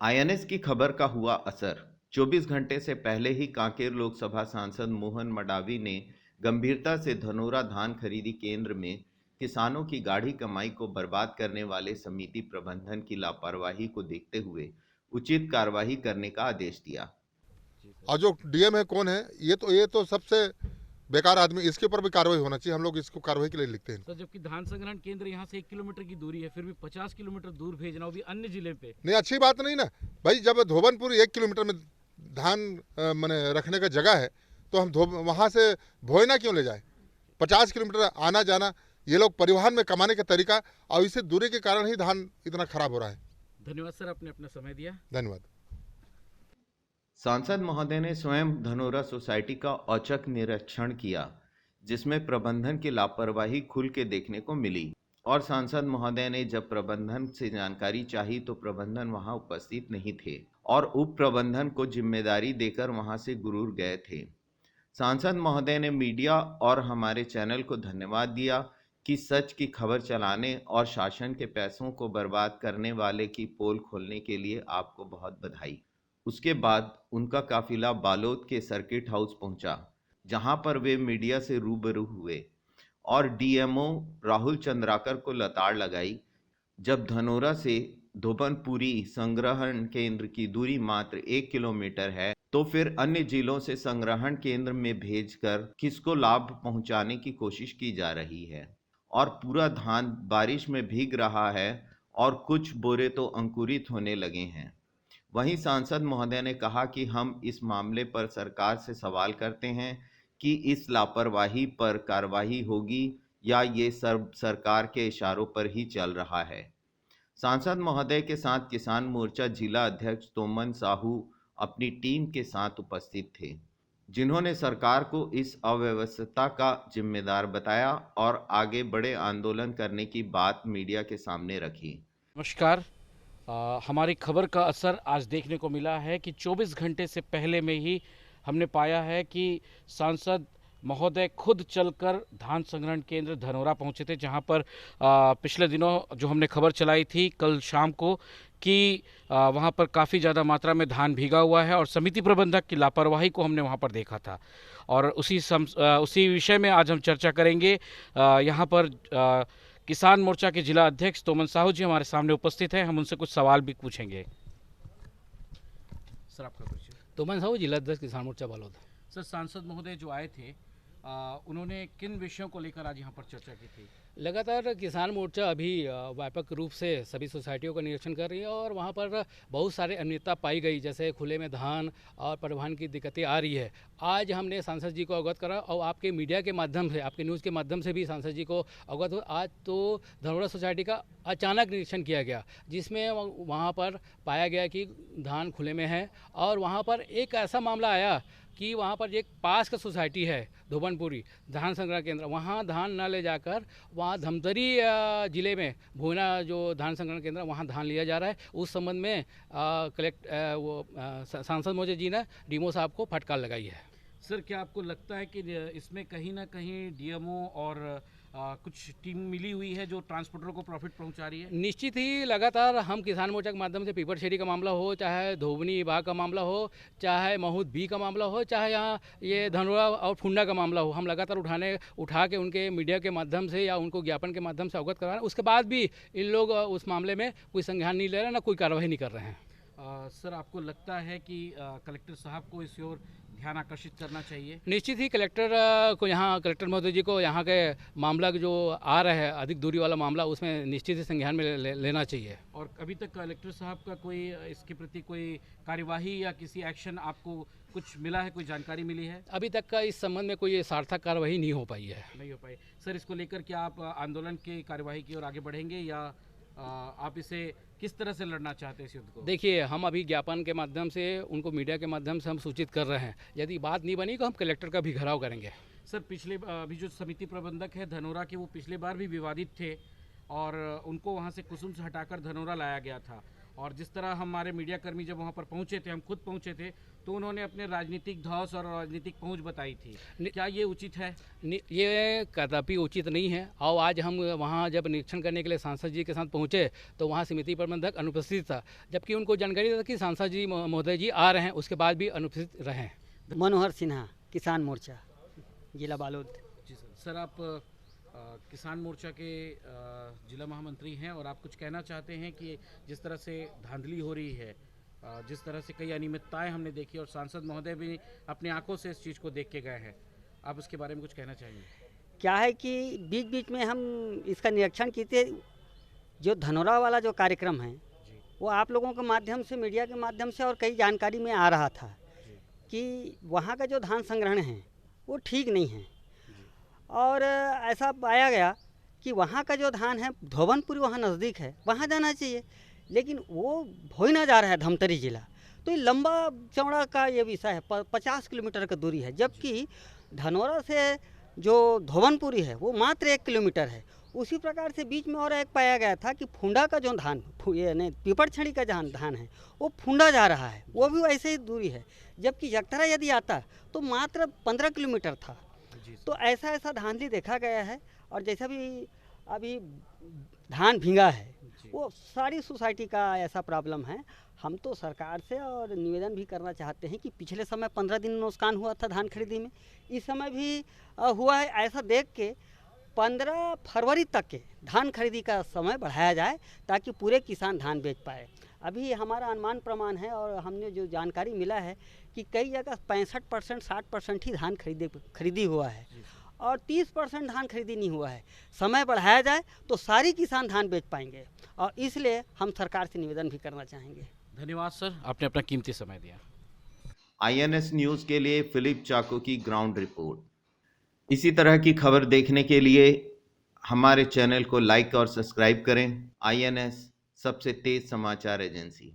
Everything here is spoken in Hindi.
आईएनएस की खबर का हुआ असर। 24 घंटे से पहले ही कांकेर लोकसभा सांसद मोहन मडावी ने गंभीरता से धनोरा धान खरीदी केंद्र में किसानों की गाढ़ी कमाई को बर्बाद करने वाले समिति प्रबंधन की लापरवाही को देखते हुए उचित कार्रवाई करने का आदेश दिया। और जो डीएम है कौन है, ये तो सबसे बेकार आदमी, इसके ऊपर भी कार्रवाई होना चाहिए। हम लोग इसको कार्रवाई के लिए लिखते हैं। सर, जबकि धान संग्रहण केंद्र यहाँ से 1 किलोमीटर की दूरी है, फिर भी 50 किलोमीटर दूर भेजना, वो भी अन्य जिले पे। नहीं, अच्छी बात नहीं ना भाई। जब धोबनपुर 1 किलोमीटर में धान मैंने रखने का जगह है, तो हम वहाँ से भोयना क्यों ले जाए? 50 किलोमीटर आना जाना, ये लोग परिवहन में कमाने का तरीका, और इससे दूरी के कारण ही धान इतना खराब हो रहा है। धन्यवाद सर, आपने अपना समय दिया। धन्यवाद। सांसद महोदय ने स्वयं धनोरा सोसाइटी का औचक निरीक्षण किया, जिसमें प्रबंधन की लापरवाही खुल के देखने को मिली। और सांसद महोदय ने जब प्रबंधन से जानकारी चाही तो प्रबंधन वहां उपस्थित नहीं थे और उप प्रबंधन को जिम्मेदारी देकर वहां से गुरूर गए थे। सांसद महोदय ने मीडिया और हमारे चैनल को धन्यवाद दिया कि सच की खबर चलाने और शासन के पैसों को बर्बाद करने वाले की पोल खोलने के लिए आपको बहुत बधाई। उसके बाद उनका काफिला बालोद के सर्किट हाउस पहुंचा, जहां पर वे मीडिया से रूबरू हुए और डीएमओ राहुल चंद्राकर को लताड़ लगाई। जब धनोरा से धोबनपुरी संग्रहण केंद्र की दूरी मात्र 1 किलोमीटर है, तो फिर अन्य जिलों से संग्रहण केंद्र में भेजकर किसको लाभ पहुंचाने की कोशिश की जा रही है। और पूरा धान बारिश में भीग रहा है और कुछ बोरे तो अंकुरित होने लगे हैं। वहीं सांसद महोदय ने कहा कि हम इस मामले पर सरकार से सवाल करते हैं कि इस लापरवाही पर कार्रवाई होगी या ये सरकार के इशारों पर ही चल रहा है। सांसद महोदय के साथ किसान मोर्चा जिला अध्यक्ष तोमन साहू अपनी टीम के साथ उपस्थित थे, जिन्होंने सरकार को इस अव्यवस्था का जिम्मेदार बताया और आगे बड़े आंदोलन करने की बात मीडिया के सामने रखी। नमस्कार। हमारी खबर का असर आज देखने को मिला है कि 24 घंटे से पहले में ही हमने पाया है कि सांसद महोदय खुद चलकर धान संग्रहण केंद्र धनोरा पहुंचे थे, जहां पर पिछले दिनों जो हमने खबर चलाई थी कल शाम को कि वहां पर काफ़ी ज़्यादा मात्रा में धान भीगा हुआ है और समिति प्रबंधक की लापरवाही को हमने वहां पर देखा था। और उसी विषय में आज हम चर्चा करेंगे। यहाँ पर किसान मोर्चा के जिला अध्यक्ष तोमन साहू जी हमारे सामने उपस्थित हैं। हम उनसे कुछ सवाल भी पूछेंगे। सर, आपका परिचय। तोमन साहू, जिला अध्यक्ष किसान मोर्चा बालोद। सर, सांसद महोदय जो आए थे, उन्होंने किन विषयों को लेकर आज यहाँ पर चर्चा की थी? लगातार किसान मोर्चा अभी व्यापक रूप से सभी सोसाइटियों का निरीक्षण कर रही है और वहाँ पर बहुत सारे अनियमितता पाई गई, जैसे खुले में धान और परिवहन की दिक्कतें आ रही है। आज हमने सांसद जी को अवगत करा और आपके मीडिया के माध्यम से, आपके न्यूज़ के माध्यम से भी सांसद जी को अवगत हुआ। आज तो धनोरा सोसाइटी का अचानक निरीक्षण किया गया, जिसमें वहाँ पर पाया गया कि धान खुले में है। और वहाँ पर एक ऐसा मामला आया कि वहाँ पर एक पास का सोसाइटी है धोबनपुरी धान संग्रह केंद्र, वहाँ धान न ले जाकर वहाँ धमतरी जिले में भोयना जो धान संग्रहण केंद्र, वहाँ धान लिया जा रहा है। उस संबंध में सांसद महोदय जी ने डीएमओ साहब को फटकार लगाई है। सर, क्या आपको लगता है कि इसमें कहीं ना कहीं डीएमओ और कुछ टीम मिली हुई है जो ट्रांसपोर्टर को प्रॉफिट पहुंचा रही है? निश्चित ही लगातार हम किसान मोर्चा के माध्यम से पीपरछेड़ी का मामला हो, चाहे धोबनी बाग का मामला हो, चाहे महूद बी का मामला हो, चाहे यहाँ ये धनोरा और फुंडा का मामला हो, हम लगातार उठा के उनके मीडिया के माध्यम से या उनको ज्ञापन के माध्यम से अवगत करा रहे हैं। उसके बाद भी इन लोग उस मामले में कोई संज्ञान नहीं ले रहे, ना कोई कार्रवाई नहीं कर रहे हैं। सर, आपको लगता है कि कलेक्टर साहब को इस ओर ध्यान आकर्षित करना चाहिए? निश्चित ही कलेक्टर महोदय जी को यहाँ के मामला जो आ रहा है अधिक दूरी वाला मामला, उसमें निश्चित ही संज्ञान में लेना चाहिए। और अभी तक कलेक्टर साहब का कोई इसके प्रति कोई कार्यवाही या किसी एक्शन आपको कुछ मिला है, कोई जानकारी मिली है? अभी तक का इस संबंध में कोई सार्थक कार्रवाई नहीं हो पाई है। नहीं हो पाई। सर, इसको लेकर क्या आप आंदोलन की कार्यवाही की ओर आगे बढ़ेंगे या आप इसे किस तरह से लड़ना चाहते हैं इस युद्ध को? देखिए, हम अभी ज्ञापन के माध्यम से उनको मीडिया के माध्यम से हम सूचित कर रहे हैं। यदि बात नहीं बनी तो हम कलेक्टर का भी घेराव करेंगे। सर, अभी जो समिति प्रबंधक है धनोरा के, वो पिछले बार भी विवादित थे और उनको वहां से कुसुम से हटाकर धनोरा लाया गया था और जिस तरह हमारे मीडिया कर्मी जब वहाँ पर पहुँचे थे, हम खुद पहुँचे थे, तो उन्होंने अपने राजनीतिक धौंस और राजनीतिक पहुँच बताई थी। क्या ये उचित है? ये कदापि उचित नहीं है। और आज हम वहाँ जब निरीक्षण करने के लिए सांसद जी के साथ पहुँचे तो वहाँ समिति प्रबंधक अनुपस्थित था, जबकि उनको जानकारी था कि सांसद जी महोदय जी आ रहे हैं, उसके बाद भी अनुपस्थित रहे। मनोहर सिन्हा, किसान मोर्चा, जिला बालोद। जी सर, आप किसान मोर्चा के जिला महामंत्री हैं और आप कुछ कहना चाहते हैं कि जिस तरह से धांधली हो रही है, जिस तरह से कई अनियमितताएं हमने देखी और सांसद महोदय भी अपनी आंखों से इस चीज़ को देख के गए हैं, आप उसके बारे में कुछ कहना चाहेंगे? क्या है कि बीच बीच में हम इसका निरीक्षण किए थे। जो धनोरा वाला जो कार्यक्रम है वो आप लोगों के माध्यम से, मीडिया के माध्यम से और कई जानकारी में आ रहा था कि वहाँ का जो धान संग्रहण है वो ठीक नहीं है। और ऐसा पाया गया कि वहाँ का जो धान है, धोबनपुरी वहाँ नज़दीक है, वहाँ जाना चाहिए, लेकिन वो भोईना जा रहा है, धमतरी जिला। तो ये लंबा चौड़ा का ये विषय है, 50 किलोमीटर की दूरी है, जबकि धनोरा से जो धोबनपुरी है वो मात्र 1 किलोमीटर है। उसी प्रकार से बीच में और एक पाया गया था कि फुंडा का जो धान, यानी पीपरछड़ी का जहाँ धान है वो फुंडा जा रहा है, वो भी वैसे ही दूरी है, जबकि जगतरा यदि आता तो मात्र 15 किलोमीटर था। तो ऐसा धांधली देखा गया है। और जैसा भी अभी धान भींगा है वो सारी सोसाइटी का ऐसा प्रॉब्लम है। हम तो सरकार से और निवेदन भी करना चाहते हैं कि पिछले समय 15 दिन नुकसान हुआ था धान खरीदी में, इस समय भी हुआ है। ऐसा देख के 15 फरवरी तक के धान खरीदी का समय बढ़ाया जाए ताकि पूरे किसान धान बेच पाए। अभी हमारा अनुमान प्रमाण है और हमने जो जानकारी मिला है कि कई जगह 65%, 60% ही धान खरीदी हुआ है और 30% धान खरीदी नहीं हुआ है। समय बढ़ाया जाए तो सारी किसान धान बेच पाएंगे और इसलिए हम सरकार से निवेदन भी करना चाहेंगे। धन्यवाद सर, आपने अपना कीमती समय दिया। INS न्यूज़ के लिए फिलिप चाको की ग्राउंड रिपोर्ट। इसी तरह की खबर देखने के लिए हमारे चैनल को लाइक और सब्सक्राइब करें। INS सबसे तेज समाचार एजेंसी।